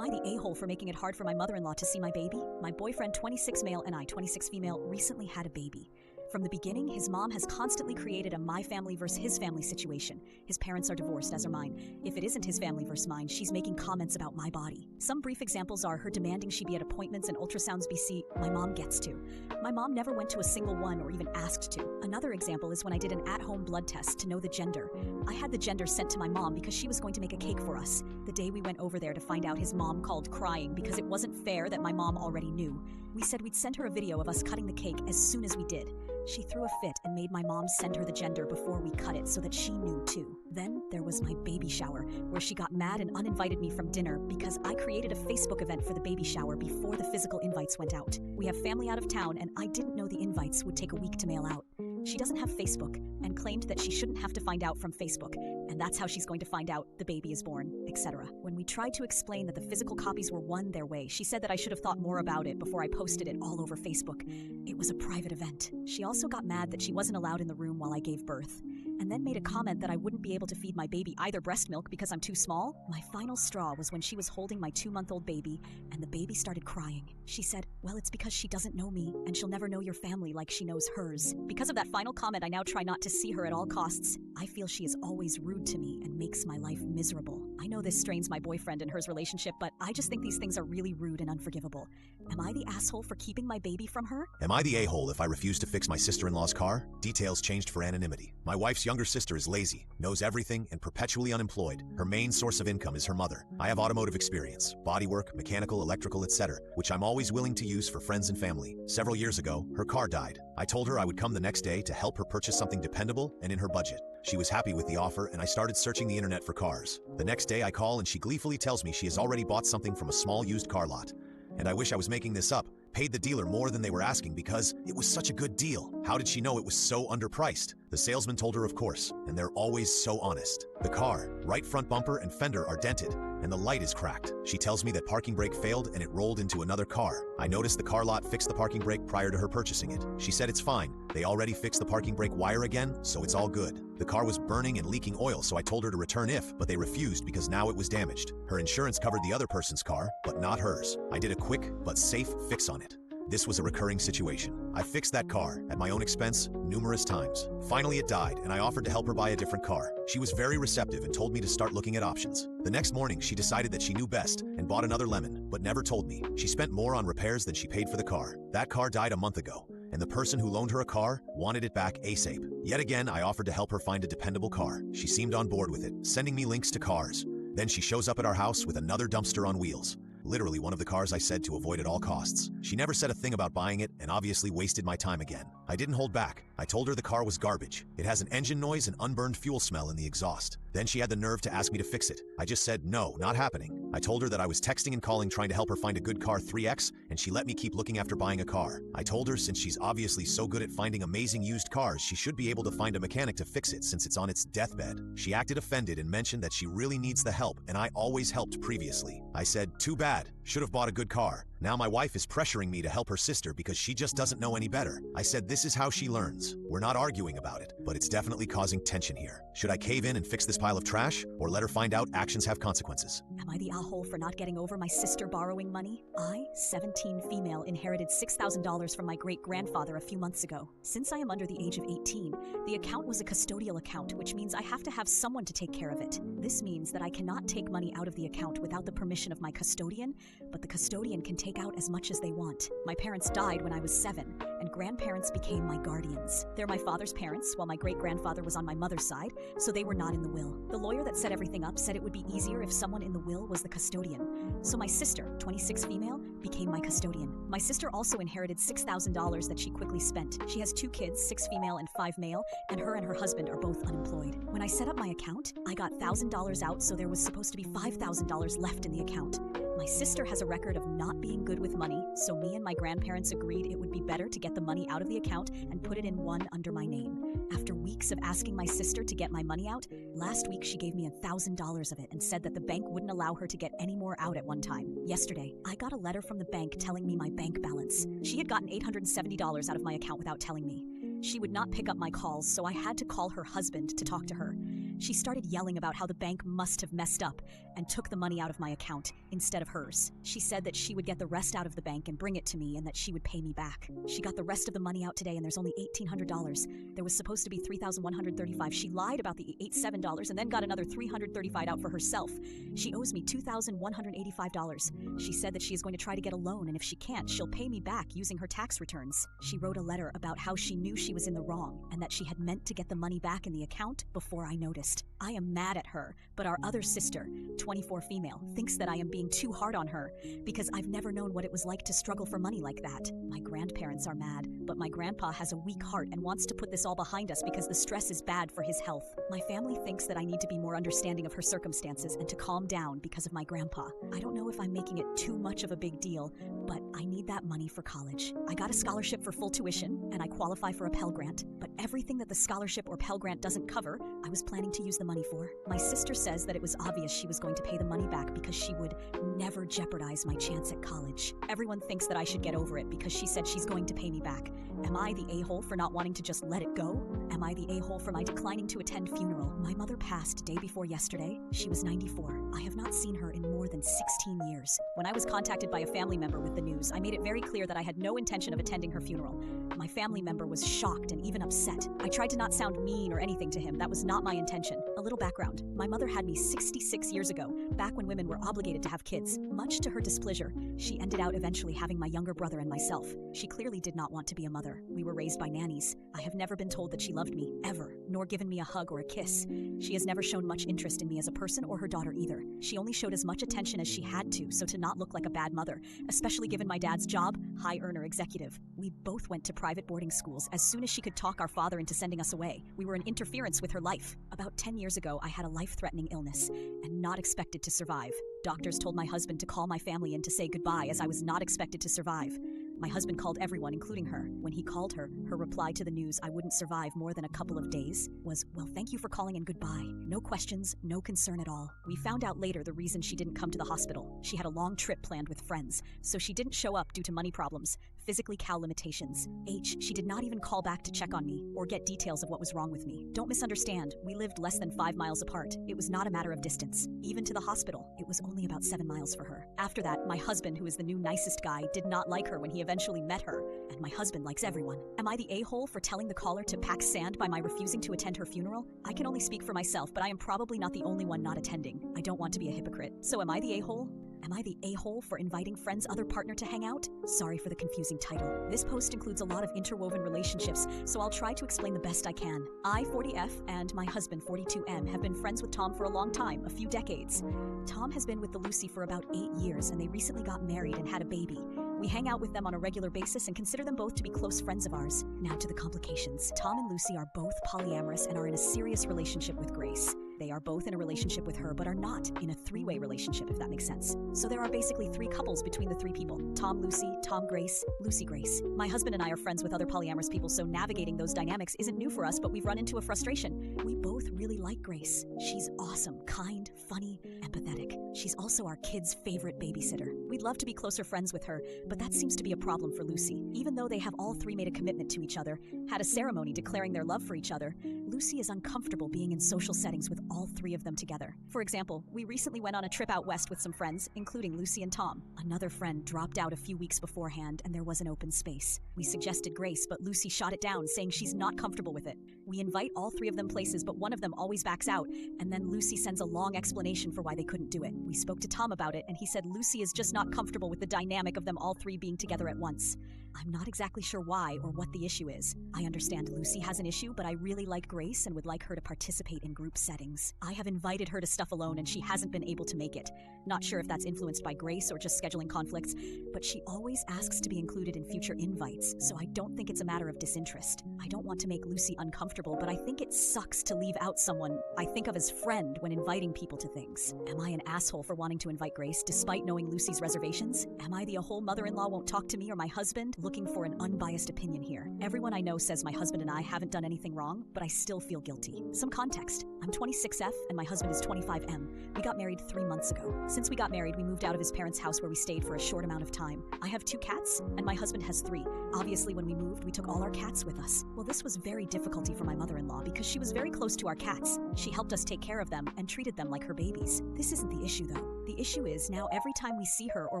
Am I the a-hole for making it hard for my mother-in-law to see my baby? My boyfriend, 26 male, and I, 26 female, recently had a baby. From the beginning, his mom has constantly created a my family versus his family situation. His parents are divorced, as are mine. If it isn't his family versus mine, she's making comments about my body. Some brief examples are her demanding she be at appointments and ultrasounds BC. My mom gets to. My mom never went to a single one or even asked to. Another example is when I did an at-home blood test to know the gender. I had the gender sent to my mom because she was going to make a cake for us. The day we went over there to find out, his mom called crying because it wasn't fair that my mom already knew. We said we'd send her a video of us cutting the cake as soon as we did. She threw a fit and made my mom send her the gender before we cut it so that she knew too. Then there was my baby shower, where she got mad and uninvited me from dinner because I created a Facebook event for the baby shower before the physical invites went out. We have family out of town and I didn't know the invites would take a week to mail out. She doesn't have Facebook and claimed that she shouldn't have to find out from Facebook, and that's how she's going to find out the baby is born, etc. When we tried to explain that the physical copies were won their way, she said that I should have thought more about it before I posted it all over Facebook. It was a private event. She also got mad that she wasn't allowed in the room while I gave birth, and then made a comment that I wouldn't be able to feed my baby either breast milk because I'm too small. My final straw was when she was holding my 2-month-old baby, and the baby started crying. She said, well, it's because she doesn't know me, and she'll never know your family like she knows hers. Because of that final comment, I now try not to see her at all costs. I feel she is always rude to me and makes my life miserable. I know this strains my boyfriend and hers relationship, but I just think these things are really rude and unforgivable. Am I the asshole for keeping my baby from her? Am I the a-hole if I refuse to fix my sister-in-law's car? Details changed for anonymity. My wife's younger sister is lazy, knows everything, and perpetually unemployed. Her main source of income is her mother. I have automotive experience, bodywork, mechanical, electrical, etc., which I'm always willing to use for friends and family. Several years ago, her car died. I told her I would come the next day to help her purchase something dependable and in her budget. She was happy with the offer, and I started searching the internet for cars. The next day I call and she gleefully tells me she has already bought something from a small used car lot. And I wish I was making this up. Paid the dealer more than they were asking because it was such a good deal. How did she know it was so underpriced? The salesman told her, of course, and they're always so honest. The car, right front bumper and fender are dented, and the light is cracked. She tells me that parking brake failed and it rolled into another car. I noticed the car lot fixed the parking brake prior to her purchasing it. She said it's fine. They already fixed the parking brake wire again, so it's all good. The car was burning and leaking oil, so I told her to return but they refused because now it was damaged. Her insurance covered the other person's car, but not hers. I did a quick but safe fix on it. This was a recurring situation. I fixed that car at my own expense numerous times. Finally, it died, and I offered to help her buy a different car. She was very receptive and told me to start looking at options. The next morning, she decided that she knew best and bought another lemon, but never told me. She spent more on repairs than she paid for the car. That car died a month ago, and the person who loaned her a car wanted it back ASAP. Yet again, I offered to help her find a dependable car. She seemed on board with it, sending me links to cars. Then she shows up at our house with another dumpster on wheels. Literally one of the cars I said to avoid at all costs. She never said a thing about buying it and obviously wasted my time again. I didn't hold back. I told her the car was garbage. It has an engine noise and unburned fuel smell in the exhaust. Then she had the nerve to ask me to fix it. I just said, no, not happening. I told her that I was texting and calling trying to help her find a good car 3x, and she let me keep looking after buying a car. I told her since she's obviously so good at finding amazing used cars, she should be able to find a mechanic to fix it since it's on its deathbed. She acted offended and mentioned that she really needs the help, and I always helped previously. I said, too bad. Should have bought a good car. Now my wife is pressuring me to help her sister because she just doesn't know any better. I said this is how she learns. We're not arguing about it, but it's definitely causing tension here. Should I cave in and fix this pile of trash, or let her find out actions have consequences? Am I the a-hole for not getting over my sister borrowing money? I, 17 female, inherited $6,000 from my great-grandfather a few months ago. Since I am under the age of 18, the account was a custodial account, which means I have to have someone to take care of it. This means that I cannot take money out of the account without the permission of my custodian, but the custodian can take out as much as they want. My parents died when I was 7, and grandparents became my guardians. They're my father's parents, while my great-grandfather was on my mother's side, so they were not in the will. The lawyer that set everything up said it would be easier if someone in the will was the custodian. So my sister, 26 female, became my custodian. My sister also inherited $6,000 that she quickly spent. She has 2 kids, 6 female and 5 male, and her husband are both unemployed. When I set up my account, I got $1,000 out, so there was supposed to be $5,000 left in the account. My sister has a record of not being good with money, so me and my grandparents agreed it would be better to get the money out of the account and put it in one under my name. After weeks of asking my sister to get my money out, last week she gave me $1,000 of it and said that the bank wouldn't allow her to get any more out at one time. Yesterday, I got a letter from the bank telling me my bank balance. She had gotten $870 out of my account without telling me. She would not pick up my calls, so I had to call her husband to talk to her. She started yelling about how the bank must have messed up and took the money out of my account instead of hers. She said that she would get the rest out of the bank and bring it to me and that she would pay me back. She got the rest of the money out today and there's only $1,800. There was supposed to be $3,135. She lied about the $87 and then got another $335 out for herself. She owes me $2,185. She said that she is going to try to get a loan, and if she can't, she'll pay me back using her tax returns. She wrote a letter about how she knew she was in the wrong and that she had meant to get the money back in the account before I noticed. I am mad at her, but our other sister, 24 female, thinks that I am being too hard on her because I've never known what it was like to struggle for money like that. My grandparents are mad, but my grandpa has a weak heart and wants to put this all behind us because the stress is bad for his health. My family thinks that I need to be more understanding of her circumstances and to calm down because of my grandpa. I don't know if I'm making it too much of a big deal, but I need that money for college. I got a scholarship for full tuition, and I qualify for a Pell Grant, but everything that the scholarship or Pell Grant doesn't cover, I was planning to use the money for. My sister says that it was obvious she was going to pay the money back because she would never jeopardize my chance at college. Everyone thinks that I should get over it because she said she's going to pay me back. Am I the a-hole for not wanting to just let it go? Am I the a-hole for my declining to attend funeral? My mother passed day before yesterday. She was 94. I have not seen her in more than 16 years. When I was contacted by a family member with the news, I made it very clear that I had no intention of attending her funeral. My family member was shocked and even upset. I tried to not sound mean or anything to him. That was not my intention. A little background. My mother had me 66 years ago, back when women were obligated to have kids. Much to her displeasure, she ended out eventually having my younger brother and myself. She clearly did not want to be a mother. We were raised by nannies. I have never been told that she loved me, ever, nor given me a hug or a kiss. She has never shown much interest in me as a person or her daughter either. She only showed as much attention as she had to, so to not look like a bad mother, especially given my dad's job, high earner executive. We both went to private boarding schools as soon as she could talk our father into sending us away. We were an interference with her life. About 10 years ago, I had a life-threatening illness and not expected to survive. Doctors told my husband to call my family in to say goodbye as I was not expected to survive. My husband called everyone, including her. When he called her, her reply to the news I wouldn't survive more than a couple of days was, "Well, thank you for calling and goodbye." No questions, no concern at all. We found out later the reason she didn't come to the hospital. She had a long trip planned with friends, so she didn't show up due to money problems, physically cow limitations. She did not even call back to check on me or get details of what was wrong with me. Don't misunderstand, we lived less than 5 miles apart. It was not a matter of distance. Even to the hospital, it was only about 7 miles for her. After that, my husband, who is the new nicest guy, did not like her when he eventually met her, and my husband likes everyone. Am I the a-hole for telling the caller to pack sand by my refusing to attend her funeral? I can only speak for myself, but I am probably not the only one not attending. I don't want to be a hypocrite. So am I the a-hole? Am I the a-hole for inviting friends' other partner to hang out? Sorry for the confusing title. This post includes a lot of interwoven relationships, so I'll try to explain the best I can. I, 40F, and my husband, 42M, have been friends with Tom for a long time, a few decades. Tom has been with the Lucy for about 8 years, and they recently got married and had a baby. We hang out with them on a regular basis and consider them both to be close friends of ours. Now to the complications. Tom and Lucy are both polyamorous and are in a serious relationship with Grace. They are both in a relationship with her, but are not in a three-way relationship, if that makes sense. So there are basically 3 couples between the 3 people. Tom, Lucy, Tom, Grace, Lucy, Grace. My husband and I are friends with other polyamorous people, so navigating those dynamics isn't new for us, but we've run into a frustration. We both really like Grace. She's awesome, kind, funny, empathetic. She's also our kids' favorite babysitter. We'd love to be closer friends with her, but that seems to be a problem for Lucy. Even though they have all 3 made a commitment to each other, had a ceremony declaring their love for each other, Lucy is uncomfortable being in social settings with all 3 of them together. For example, we recently went on a trip out west with some friends, including Lucy and Tom. Another friend dropped out a few weeks beforehand and there was an open space. We suggested Grace, but Lucy shot it down, saying she's not comfortable with it. We invite all 3 of them places, but one of them always backs out, and then Lucy sends a long explanation for why they couldn't do it. We spoke to Tom about it, and he said Lucy is just not comfortable with the dynamic of them all 3 being together at once. I'm not exactly sure why or what the issue is. I understand Lucy has an issue, but I really like Grace and would like her to participate in group settings. I have invited her to stuff alone and she hasn't been able to make it. Not sure if that's influenced by Grace or just scheduling conflicts, but she always asks to be included in future invites, so I don't think it's a matter of disinterest. I don't want to make Lucy uncomfortable, but I think it sucks to leave out someone I think of as friend when inviting people to things. Am I an asshole for wanting to invite Grace despite knowing Lucy's reservations? Am I the whole mother-in-law won't talk to me or my husband? looking for an unbiased opinion here. Everyone I know says my husband and I haven't done anything wrong, but I still feel guilty. Some context. I'm 26F and my husband is 25M. We got married 3 months ago. Since we got married, we moved out of his parents' house where we stayed for a short amount of time. I have 2 cats and my husband has 3. Obviously, when we moved, we took all our cats with us. Well, this was very difficulty for my mother-in-law because she was very close to our cats. She helped us take care of them and treated them like her babies. This isn't the issue though. The issue is now every time we see her or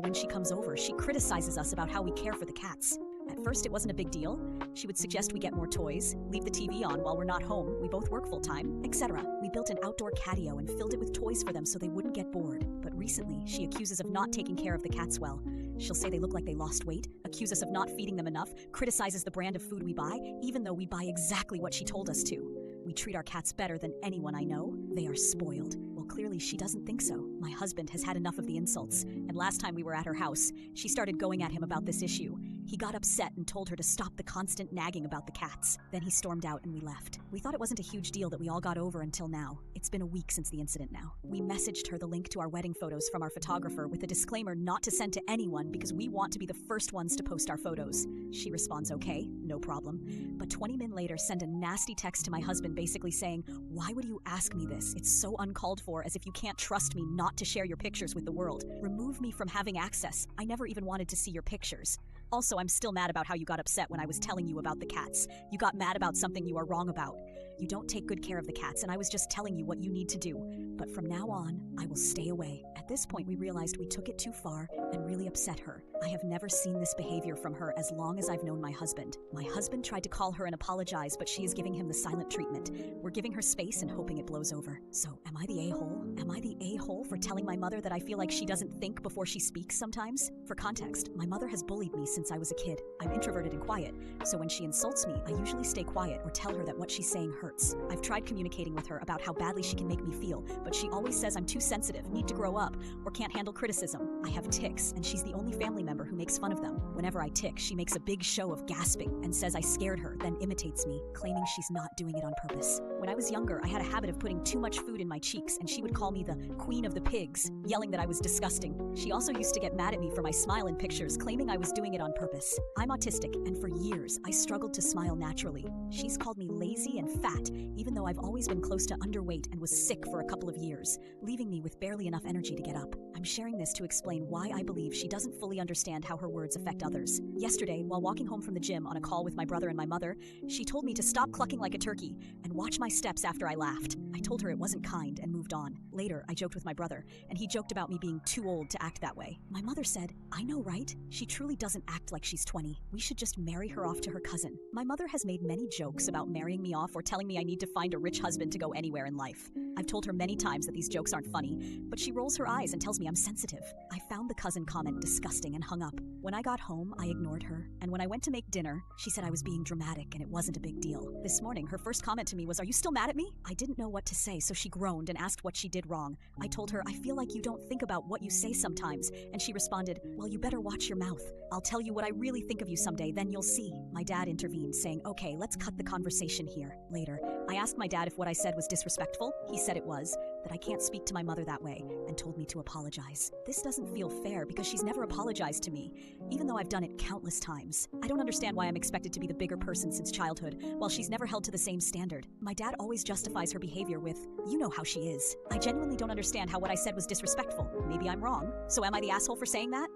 when she comes over, she criticizes us about how we care for the cats. At first, it wasn't a big deal. She would suggest we get more toys, leave the TV on while we're not home, we both work full-time, etc. We built an outdoor catio and filled it with toys for them so they wouldn't get bored. But recently, she accuses of not taking care of the cats well. She'll say they look like they lost weight, accuse us of not feeding them enough, criticizes the brand of food we buy, even though we buy exactly what she told us to. We treat our cats better than anyone I know. They are spoiled. Well, clearly she doesn't think so. My husband has had enough of the insults, and last time we were at her house, she started going at him about this issue. He got upset and told her to stop the constant nagging about the cats. Then he stormed out and we left. We thought it wasn't a huge deal that we all got over until now. It's been a week since the incident now. We messaged her the link to our wedding photos from our photographer with a disclaimer not to send to anyone because we want to be the first ones to post our photos. She responds, okay, no problem. But 20 minutes later, send a nasty text to my husband basically saying, why would you ask me this? It's so uncalled for, as if you can't trust me not to share your pictures with the world. Remove me from having access. I never even wanted to see your pictures. Also, I'm still mad about how you got upset when I was telling you about the cats. You got mad about something you are wrong about. You don't take good care of the cats, and I was just telling you what you need to do. But from now on, I will stay away. At this point, we realized we took it too far and really upset her. I have never seen this behavior from her as long as I've known my husband. My husband tried to call her and apologize, but she is giving him the silent treatment. We're giving her space and hoping it blows over. So, am I the a-hole? Am I the a-hole for telling my mother that I feel like she doesn't think before she speaks sometimes? For context, my mother has bullied me since I was a kid. I'm introverted and quiet, so when she insults me, I usually stay quiet or tell her that what she's saying hurts. I've tried communicating with her about how badly she can make me feel, but she always says I'm too sensitive, need to grow up, or can't handle criticism. I have tics, and she's the only family member who makes fun of them. Whenever I tic, she makes a big show of gasping and says I scared her, then imitates me, claiming she's not doing it on purpose. When I was younger, I had a habit of putting too much food in my cheeks, and she would call me the queen of the pigs, yelling that I was disgusting. She also used to get mad at me for my smile in pictures, claiming I was doing it on purpose. I'm autistic, and for years, I struggled to smile naturally. She's called me lazy and fat, even though I've always been close to underweight and was sick for a couple of years, leaving me with barely enough energy to get up. I'm sharing this to explain why I believe she doesn't fully understand how her words affect others. Yesterday, while walking home from the gym on a call with my brother and my mother, she told me to stop clucking like a turkey and watch my steps after I laughed. I told her it wasn't kind and moved on. Later, I joked with my brother, and he joked about me being too old to act that way. My mother said, I know, right? She truly doesn't act like she's 20. We should just marry her off to her cousin. My mother has made many jokes about marrying me off or telling me I need to find a rich husband to go anywhere in life. I've told her many times that these jokes aren't funny, but she rolls her eyes and tells me I'm sensitive. I found the cousin comment disgusting and hung up. When I got home, I ignored her, and when I went to make dinner, she said I was being dramatic and it wasn't a big deal. This morning, her first comment to me was, "Are you still mad at me?" I didn't know what to say, so she groaned and asked what she did wrong. I told her, "I feel like you don't think about what you say sometimes," and she responded, "Well, you better watch your mouth. I'll tell you what I really think of you someday, then you'll see." My dad intervened, saying, "Okay, let's cut the conversation here." Later, I asked my dad if what I said was disrespectful. He said it was, that I can't speak to my mother that way, and told me to apologize. This doesn't feel fair because she's never apologized to me, even though I've done it countless times. I don't understand why I'm expected to be the bigger person since childhood, while she's never held to the same standard. My dad always justifies her behavior with, "You know how she is." I genuinely don't understand how what I said was disrespectful. Maybe I'm wrong. So am I the asshole for saying that?